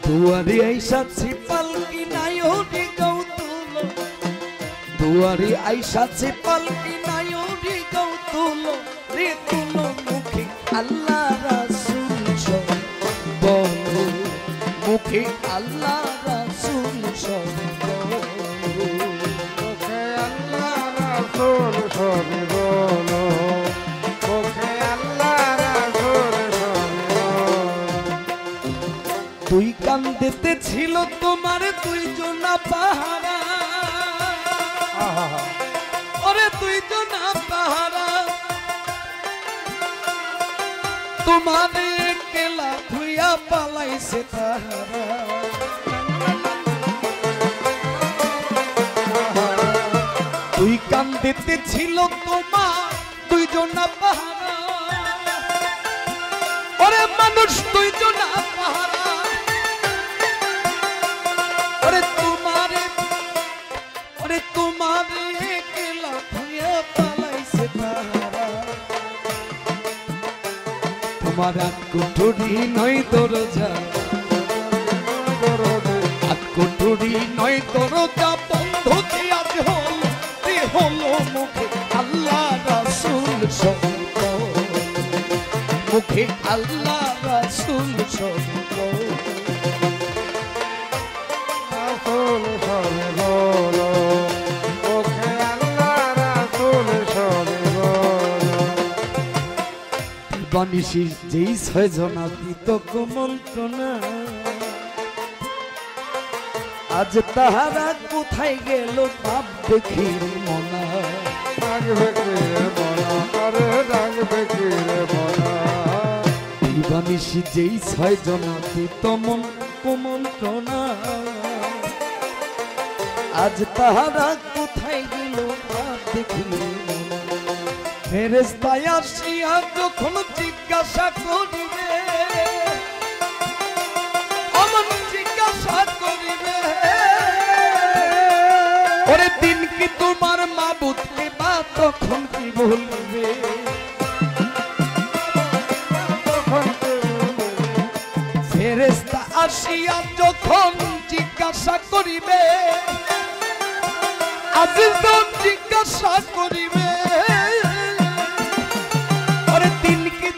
দুয়ারে আইসাছে পালকি নায়রি গৌতুল দুয়ারে আইসাছে পালকি নায়রি গৌতুল রে তুলো মুখে আল্লাহ রাসূল সব বলো মুখে আল্লাহ রাসূল সব বলো মুখে আল্লাহ রাসূল সব বলো মুখে আল্লাহ রাসূল সব বলো। দুই কান্দেতে ছিল তোমার দুইজনা পাহারা ওরে দুইজনা পাহারা তোমারে কেলা ধুইয়া পালাইছে তাহারা দুই কান্দেতে ছিল তোমার দুইজনা পাহারা ওরে মানুষ দুইজনা পাহারা তোমারে কেলা ধুইয়া পালাইছে তাহারা তোমার আটকুঠুরি নয় দরজা আটকুঠুরি নয় দরজা বন্ধ আজ হলো মুখে আল্লাহ রাসূল সব মুখে আল্লাহ রাসূল সব বানিশির যেই ছয়জনা দিত কুমন্ত্রণা আজ তাহারা কোথায় গেল ভাব দেখি মনা বানিশি যেই ছয়জনা দিত মন কুমন্ত্রণা আজ তাহারা কোথায় গেল ভাব দেখি ফেরেশতায় আসিয়া যখন জিজ্ঞাসা করিবে অমন জিজ্ঞাসা করিবে ওরে দিন কি তোমার মাবুদকে বা তখন কি বলবে ফেরেশতা আসিয়া যখন জিজ্ঞাসা করিবে আজিজ জিজ্ঞাসা করিবে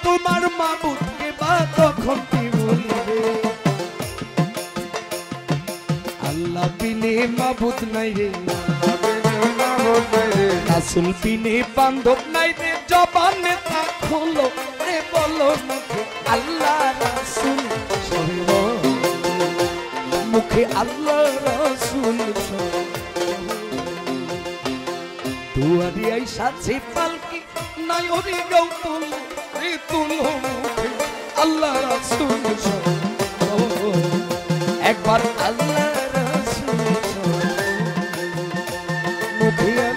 তোমার মাবুদকে বা তখন কি বলবে আল্লাহ বিনে মাবুদ নাই রে রাসূল বিনে বান্ধব নাই রে জবানে তা খোলো রে বলো মুখে আল্লাহ রাসূল সব মুখে আল্লাহ রাসূল সব দুয়ারে আইসাছে পালকি নায়রি গৌতুল তুলো মুখে আল্লাহ রাসূল সব একবার আল্লাহ রাসূল সব মুখে